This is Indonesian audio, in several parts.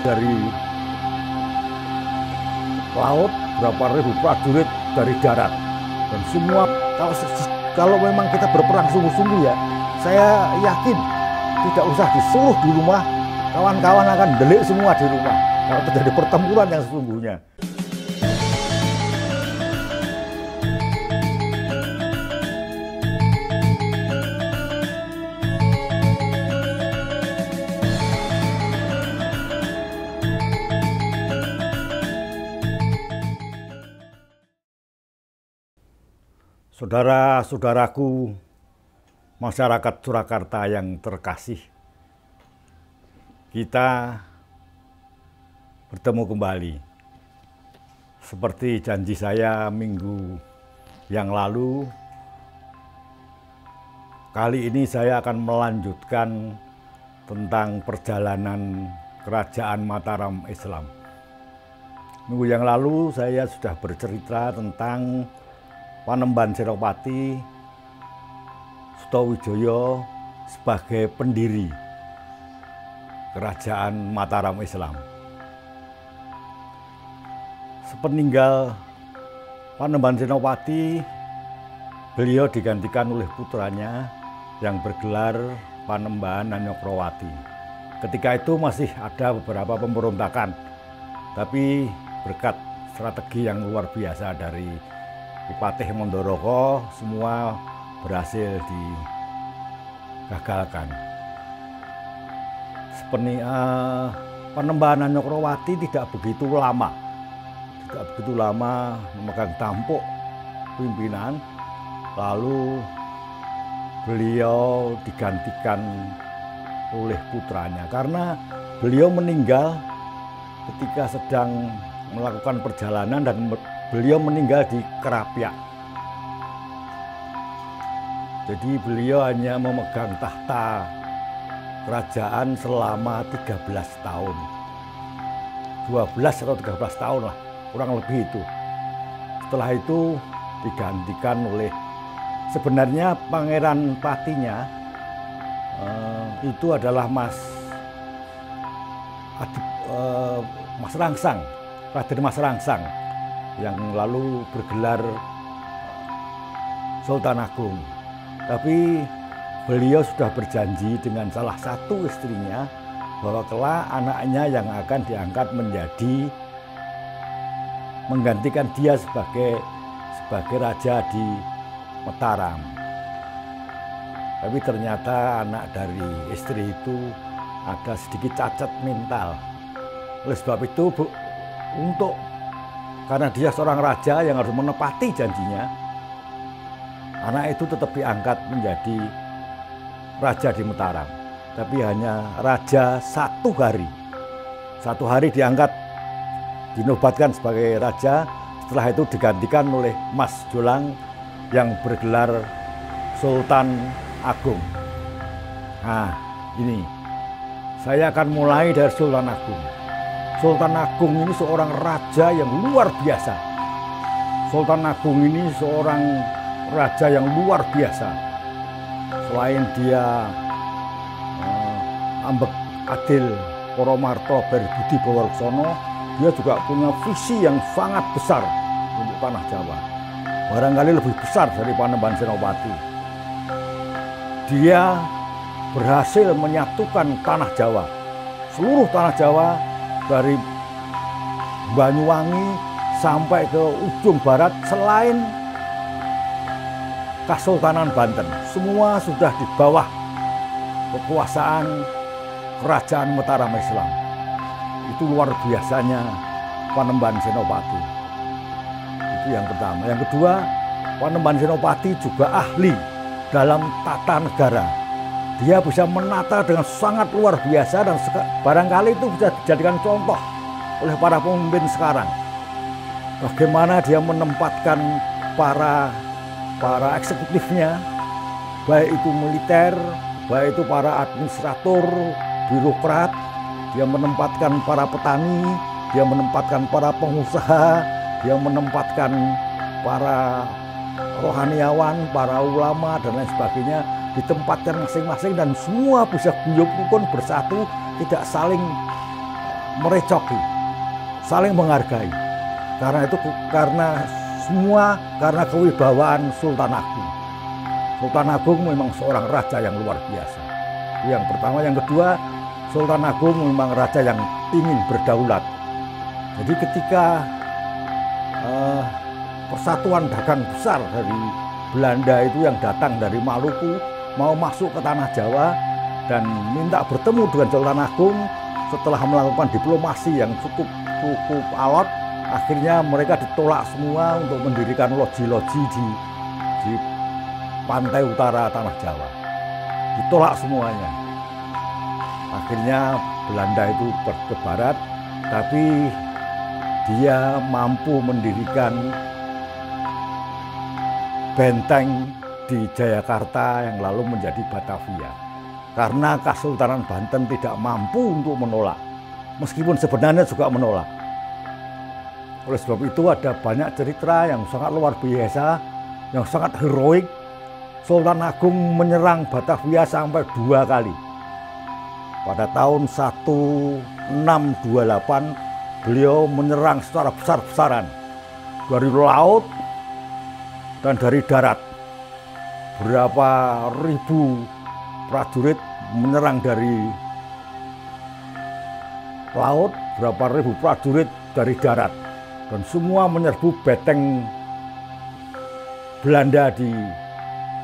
dari laut, berapa ribu prajurit dari darat, dan semua kalau memang kita berperang sungguh-sungguh ya, saya yakin tidak usah disuruh di rumah, kawan-kawan akan delik semua di rumah kalau terjadi pertempuran yang sesungguhnya. Saudara-saudaraku, masyarakat Surakarta yang terkasih, kita bertemu kembali. Seperti janji saya minggu yang lalu, kali ini saya akan melanjutkan tentang perjalanan Kerajaan Mataram Islam. Minggu yang lalu saya sudah bercerita tentang Panembahan Senopati Sutawijaya sebagai pendiri Kerajaan Mataram Islam. Sepeninggal Panembahan Senopati, beliau digantikan oleh putranya yang bergelar Panembahan Nanyokrawati. Ketika itu masih ada beberapa pemberontakan, tapi berkat strategi yang luar biasa dari Patih Mandoroko, semua berhasil digagalkan. Panembahan Nanyokrawati tidak begitu lama memegang tampuk pimpinan, lalu beliau digantikan oleh putranya karena beliau meninggal ketika sedang melakukan perjalanan dan beliau meninggal di Kerapia. Jadi beliau hanya memegang tahta kerajaan selama 13 tahun. 12 atau 13 tahun lah, kurang lebih itu. Setelah itu digantikan oleh, sebenarnya pangeran patinya itu adalah Mas Rangsang, Raden Mas Rangsang, yang lalu bergelar Sultan Agung. Tapi beliau sudah berjanji dengan salah satu istrinya bahwa kelak anaknya yang akan diangkat menjadi menggantikan dia sebagai raja di Mataram. Tapi ternyata anak dari istri itu ada sedikit cacat mental. Oleh sebab itu, karena dia seorang raja yang harus menepati janjinya, anak itu tetap diangkat menjadi raja di Mataram. Tapi hanya raja 1 hari. 1 hari diangkat, dinobatkan sebagai raja. Setelah itu digantikan oleh Mas Jolang yang bergelar Sultan Agung. Nah, ini saya akan mulai dari Sultan Agung. Sultan Agung ini seorang raja yang luar biasa. Sultan Agung ini seorang raja yang luar biasa. Selain dia ambek adil Poromarto Berbudi Bawarksono, dia juga punya visi yang sangat besar untuk tanah Jawa. Barangkali lebih besar dari Panembahan Senopati. Dia berhasil menyatukan tanah Jawa, seluruh tanah Jawa, dari Banyuwangi sampai ke ujung barat selain Kesultanan Banten. Semua sudah di bawah kekuasaan Kerajaan Mataram Islam. Itu luar biasanya Panembahan Senopati. Itu yang pertama. Yang kedua, Panembahan Senopati juga ahli dalam tata negara. Dia bisa menata dengan sangat luar biasa dan barangkali itu bisa dijadikan contoh oleh para pemimpin sekarang. Bagaimana dia menempatkan para eksekutifnya, baik itu militer, baik itu para administrator, birokrat. Dia menempatkan para petani, dia menempatkan para pengusaha, dia menempatkan para rohaniawan, para ulama dan lain sebagainya, ditempatkan masing-masing dan semua bisa guyub rukun bersatu, tidak saling merecoki, saling menghargai. Karena itu karena kewibawaan Sultan Agung. Sultan Agung memang seorang raja yang luar biasa. Yang pertama, yang kedua, Sultan Agung memang raja yang ingin berdaulat. Jadi ketika persatuan dagang besar dari Belanda itu yang datang dari Maluku mau masuk ke tanah Jawa dan minta bertemu dengan Sultan Agung, setelah melakukan diplomasi yang cukup alot, akhirnya mereka ditolak semua untuk mendirikan loji-loji di pantai utara tanah Jawa. Ditolak semuanya. Akhirnya Belanda itu ke barat, tapi dia mampu mendirikan benteng di Jayakarta yang lalu menjadi Batavia. Karena Kesultanan Banten tidak mampu untuk menolak, meskipun sebenarnya juga menolak. Oleh sebab itu ada banyak cerita yang sangat luar biasa, yang sangat heroik. Sultan Agung menyerang Batavia sampai 2 kali. Pada tahun 1628 beliau menyerang secara besar-besaran dari laut dan dari darat. Berapa ribu prajurit menyerang dari laut, berapa ribu prajurit dari darat, dan semua menyerbu benteng Belanda di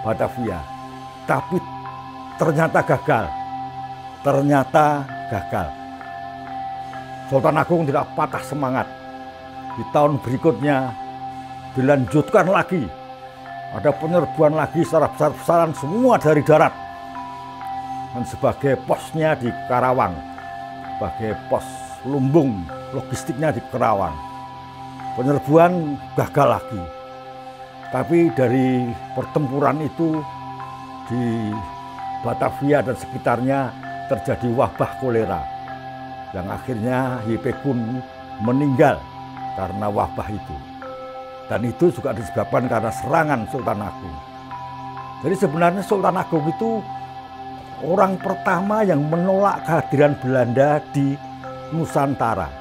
Batavia. Tapi ternyata gagal. Sultan Agung tidak patah semangat. Di tahun berikutnya dilanjutkan lagi. Ada penyerbuan lagi secara besar-besaran, semua dari darat. Dan sebagai posnya di Karawang, sebagai pos lumbung logistiknya di Karawang. Penyerbuan gagal lagi. Tapi dari pertempuran itu di Batavia dan sekitarnya terjadi wabah kolera. Yang akhirnya Yipekun meninggal karena wabah itu. Dan itu juga disebabkan karena serangan Sultan Agung. Jadi sebenarnya Sultan Agung itu orang pertama yang menolak kehadiran Belanda di Nusantara.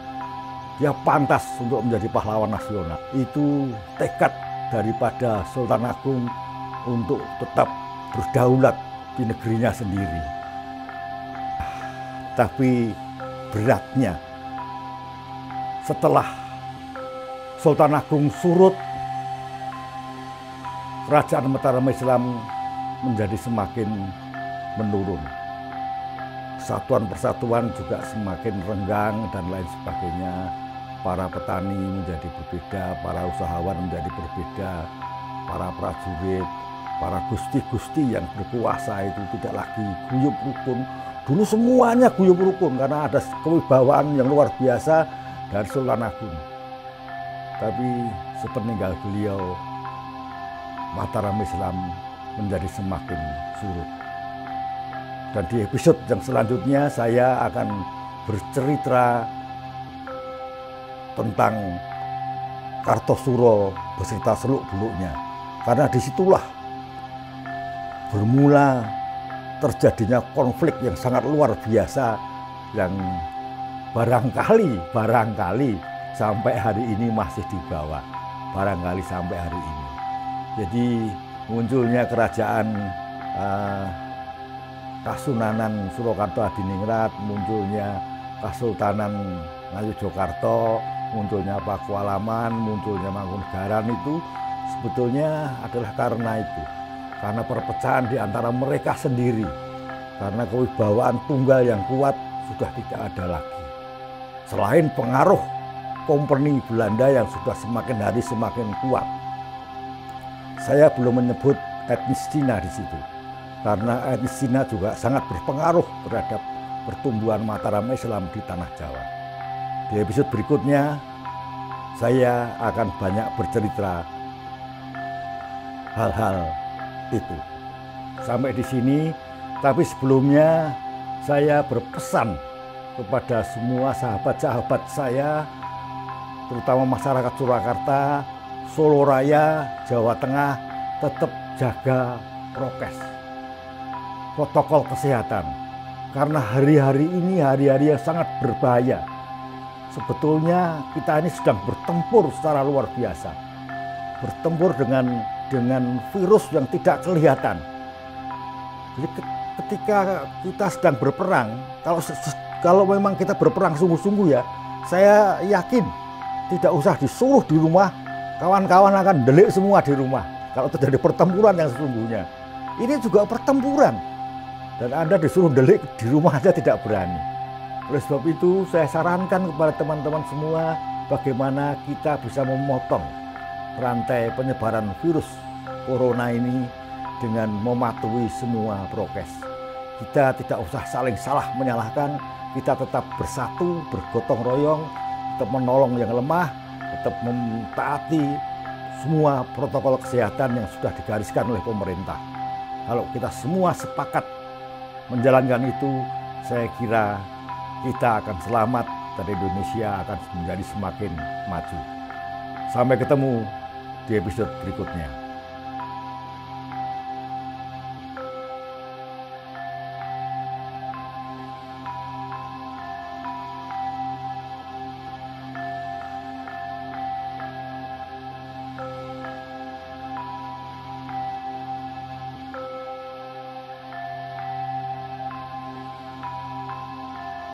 Dia pantas untuk menjadi pahlawan nasional. Itu tekad daripada Sultan Agung untuk tetap berdaulat di negerinya sendiri. Tapi beratnya, setelah Sultan Agung surut, kerajaan Mataram Islam menjadi semakin menurun. Kesatuan persatuan juga semakin renggang dan lain sebagainya. Para petani menjadi berbeda, para usahawan menjadi berbeda, para prajurit, para gusti-gusti yang berkuasa itu tidak lagi guyup rukun. Dulu semuanya guyup rukun karena ada kewibawaan yang luar biasa dari Sultan Agung. Tapi sepeninggal beliau, Mataram Islam menjadi semakin surut. Dan di episode yang selanjutnya saya akan bercerita tentang Kartosuro beserta seluk-beluknya. Karena disitulah bermula terjadinya konflik yang sangat luar biasa yang barangkali sampai hari ini masih dibawa. Barangkali sampai hari ini. Jadi munculnya kerajaan Kasunanan Surakarta Hadiningrat, munculnya Kesultanan Ngayogyakarta, munculnya Pakualaman, munculnya Mangkunegaran itu sebetulnya adalah karena itu. Karena perpecahan di antara mereka sendiri. Karena kewibawaan tunggal yang kuat sudah tidak ada lagi. Selain pengaruh kompeni Belanda yang sudah semakin hari semakin kuat. Saya belum menyebut etnis Cina di situ. Karena etnis Cina juga sangat berpengaruh terhadap pertumbuhan Mataram Islam di tanah Jawa. Di episode berikutnya saya akan banyak bercerita hal-hal itu. Sampai di sini, tapi sebelumnya saya berpesan kepada semua sahabat-sahabat saya, terutama masyarakat Surakarta, Solo Raya, Jawa Tengah, tetap jaga prokes, protokol kesehatan. Karena hari-hari ini hari-hari yang sangat berbahaya. sebetulnya kita ini sedang bertempur secara luar biasa. Bertempur dengan virus yang tidak kelihatan. Jadi ketika kita sedang berperang, kalau memang kita berperang sungguh-sungguh ya, saya yakin tidak usah disuruh di rumah, kawan-kawan akan delik semua di rumah. Kalau terjadi pertempuran yang sesungguhnya. Ini juga pertempuran. Dan Anda disuruh delik di rumah saja tidak berani. Oleh sebab itu saya sarankan kepada teman-teman semua bagaimana kita bisa memotong rantai penyebaran virus corona ini dengan mematuhi semua prokes. Kita tidak usah saling salah menyalahkan, kita tetap bersatu, bergotong royong, tetap menolong yang lemah, tetap mentaati semua protokol kesehatan yang sudah digariskan oleh pemerintah. Kalau kita semua sepakat menjalankan itu, saya kira kita akan selamat dan Indonesia akan menjadi semakin maju. Sampai ketemu di episode berikutnya.